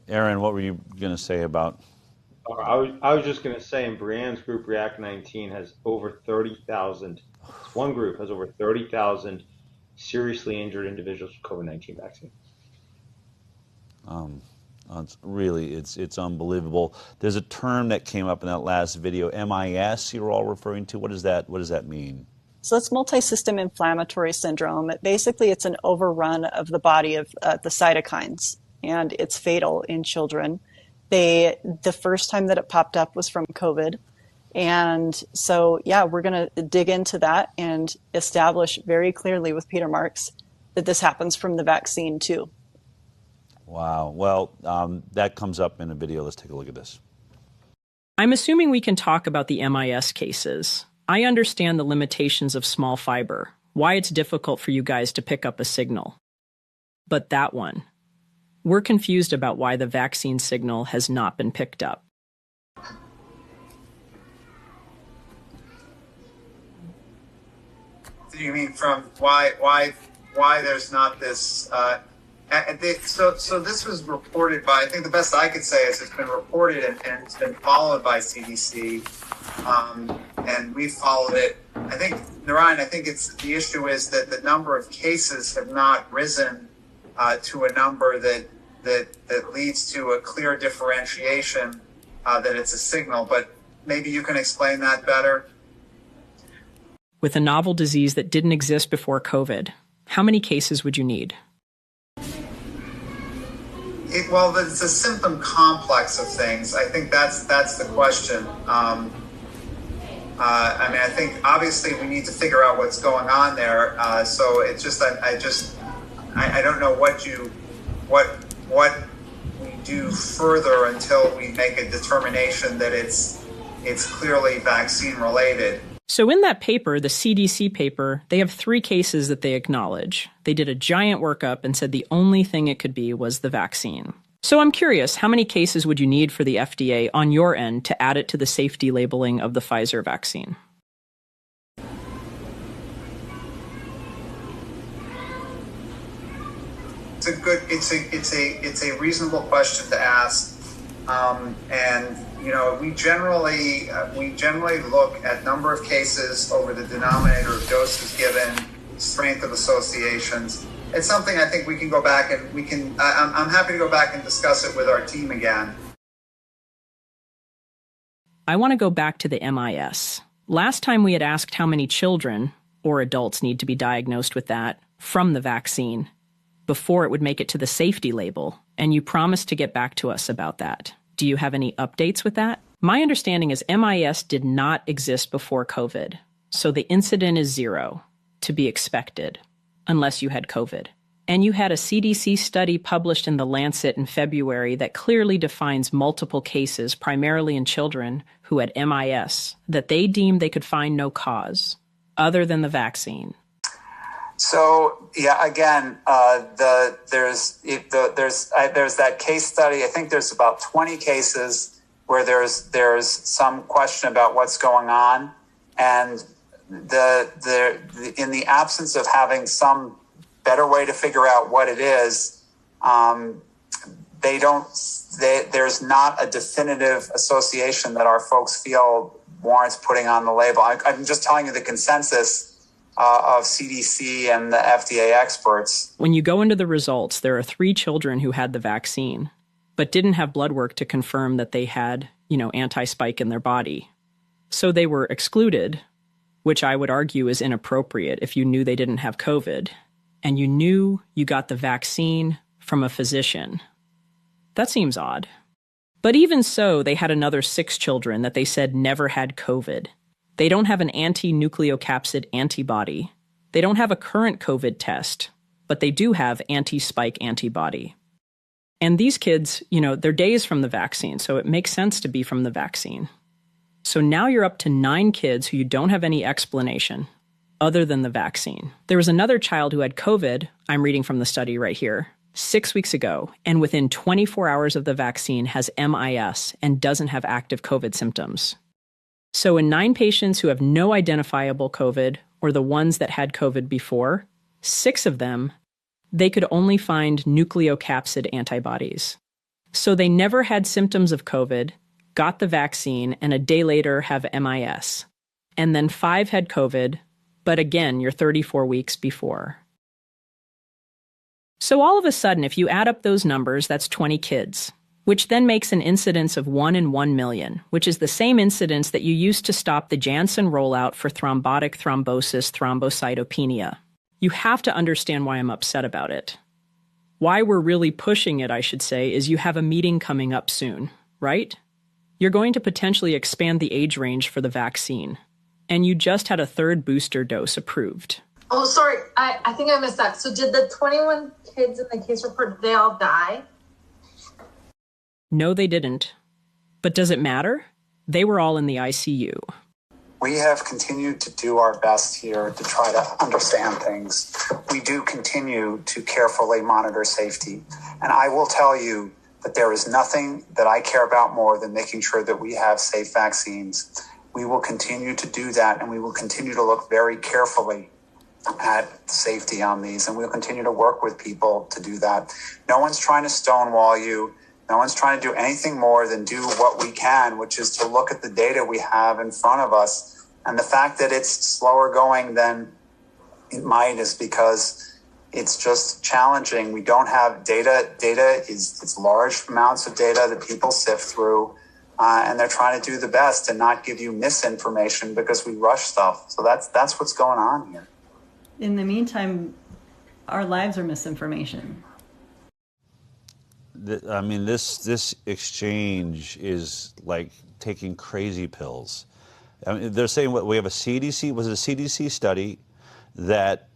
Aaron, what were you going to say about? I was just going to say, in Brienne's group, React 19 has over 30,000. It's one group has over 30,000 seriously injured individuals with COVID-19 vaccine. It's unbelievable. There's a term that came up in that last video, MIS. You were all referring to. What does that mean? So it's multi-system inflammatory syndrome. Basically, it's an overrun of the body of the cytokines, and it's fatal in children. The first time that it popped up was from COVID. And so, yeah, we're going to dig into that and establish very clearly with Peter Marks that this happens from the vaccine too. Wow. Well, that comes up in a video. Let's take a look at this. I'm assuming we can talk about the MIS cases. I understand the limitations of small fiber, why it's difficult for you guys to pick up a signal. But that one, we're confused about why the vaccine signal has not been picked up. Do you mean from why there's not this? So this was reported by, I think the best I could say is it's been reported and it's been followed by CDC, and we followed it. I think, Narayan, the issue is that the number of cases have not risen to a number that leads to a clear differentiation that it's a signal. But maybe you can explain that better. With a novel disease that didn't exist before COVID, how many cases would you need? Well, it's a symptom complex of things. I think that's the question. I think obviously we need to figure out what's going on there. So it's just I don't know what we do further until we make a determination that it's clearly vaccine related. So in that paper, the CDC paper, they have 3 cases that they acknowledge. They did a giant workup and said the only thing it could be was the vaccine. So I'm curious, how many cases would you need for the FDA on your end to add it to the safety labeling of the Pfizer vaccine? It's a reasonable question to ask, and we generally look at number of cases over the denominator of doses given, strength of associations. It's something I think we can go back and I'm happy to go back and discuss it with our team again. I want to go back to the MIS. Last time we had asked how many children or adults need to be diagnosed with that from the vaccine before it would make it to the safety label, and you promised to get back to us about that. Do you have any updates with that? My understanding is MIS did not exist before COVID, so the incident is 0, to be expected, unless you had COVID. And you had a CDC study published in The Lancet in February that clearly defines multiple cases, primarily in children who had MIS, that they deemed they could find no cause other than the vaccine. So yeah, again, there's that case study. I think there's about 20 cases where there's some question about what's going on, and in the absence of having some better way to figure out what it is, there's not a definitive association that our folks feel warrants putting on the label. I'm just telling you the consensus of CDC and the FDA experts. When you go into the results, there are 3 children who had the vaccine, but didn't have blood work to confirm that they had, anti-spike in their body. So they were excluded, which I would argue is inappropriate if you knew they didn't have COVID, and you knew you got the vaccine from a physician. That seems odd. But even so, they had another 6 children that they said never had COVID. They don't have an anti-nucleocapsid antibody. They don't have a current COVID test, but they do have anti-spike antibody. And these kids, they're days from the vaccine, so it makes sense to be from the vaccine. So now you're up to 9 kids who you don't have any explanation other than the vaccine. There was another child who had COVID, I'm reading from the study right here, 6 weeks ago, and within 24 hours of the vaccine has MIS and doesn't have active COVID symptoms. So in 9 patients who have no identifiable COVID, or the ones that had COVID before, 6 of them, they could only find nucleocapsid antibodies. So they never had symptoms of COVID, got the vaccine, and a day later have MIS. And then 5 had COVID, but again, you're 34 weeks before. So all of a sudden, if you add up those numbers, that's 20 kids, which then makes an incidence of 1 in 1 million, which is the same incidence that you used to stop the Janssen rollout for thrombotic thrombosis thrombocytopenia. You have to understand why I'm upset about it. Why we're really pushing it, I should say, is you have a meeting coming up soon, right? You're going to potentially expand the age range for the vaccine. And you just had a 3rd booster dose approved. Oh, sorry. I think I missed that. So did the 21 kids in the case report, they all die? No, they didn't. But does it matter? They were all in the ICU. We have continued to do our best here to try to understand things. We do continue to carefully monitor safety. And I will tell you that there is nothing that I care about more than making sure that we have safe vaccines. We will continue to do that, and we will continue to look very carefully at safety on these, and we'll continue to work with people to do that. No one's trying to stonewall you. No one's trying to do anything more than do what we can, which is to look at the data we have in front of us. And the fact that it's slower going than it might is because it's just challenging. We don't have data. It's large amounts of data that people sift through, and they're trying to do the best and not give you misinformation because we rush stuff. So that's what's going on here. In the meantime, our lives are misinformation. I mean, this exchange is like taking crazy pills. I mean, they're saying we have a CDC study that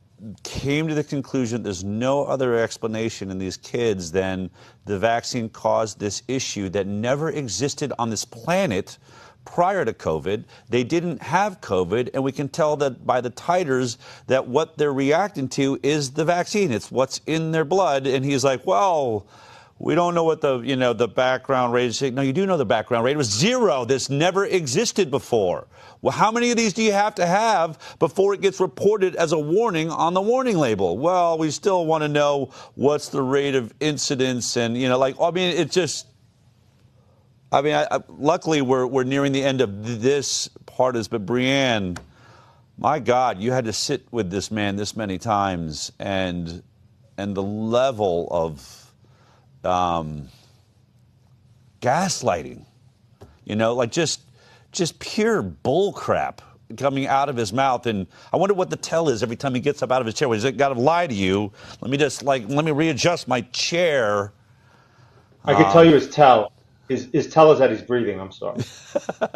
came to the conclusion there's no other explanation in these kids than the vaccine caused this issue that never existed on this planet prior to COVID. They didn't have COVID, and we can tell that by the titers that what they're reacting to is the vaccine. It's what's in their blood. And he's like, well, we don't know what the background rate is. No, you do know the background rate. It was 0. This never existed before. Well, how many of these do you have to have before it gets reported as a warning on the warning label? Well, we still want to know what's the rate of incidence, and luckily we're nearing the end of this part of this, but Brianne, my God, you had to sit with this man this many times, and the level of gaslighting, just pure bull crap coming out of his mouth. And I wonder what the tell is every time he gets up out of his chair. He's got to lie to you. Let me readjust my chair. I can tell you his tell. His tell is that he's breathing. I'm sorry.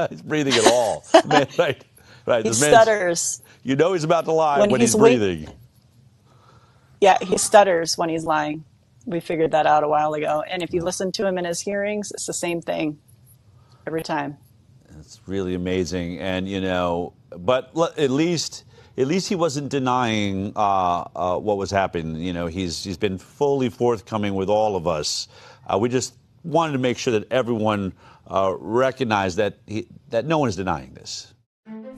He's breathing at all. Man, right. He stutters. You know he's about to lie when he's breathing. Yeah, he stutters when he's lying. We figured that out a while ago. And if you listen to him in his hearings, it's the same thing every time. It's really amazing. And, but at least he wasn't denying what was happening. He's been fully forthcoming with all of us. We just wanted to make sure that everyone recognized that no one is denying this.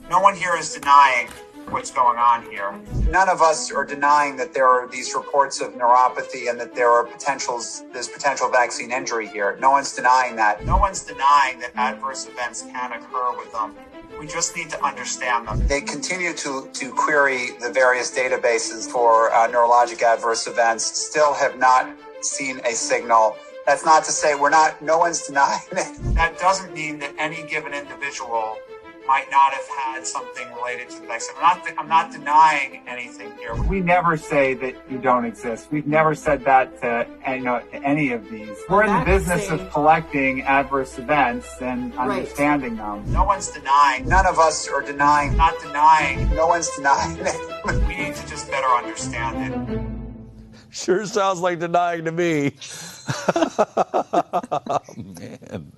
No one here is denying what's going on here. None of us are denying that there are these reports of neuropathy and that there's potential vaccine injury here. No one's denying that. No one's denying that adverse events can occur with them. We just need to understand them. They continue to query the various databases for neurologic adverse events, still have not seen a signal. That's not to say no one's denying it. That doesn't mean that any given individual might not have had something related to the vaccine. I'm not denying anything here. We never say that you don't exist. We've never said that to any of these. We're in the business of collecting adverse events and understanding them. No one's denying. None of us are denying. Not denying. No one's denying it. We need to just better understand it. Sure sounds like denying to me. Oh, man.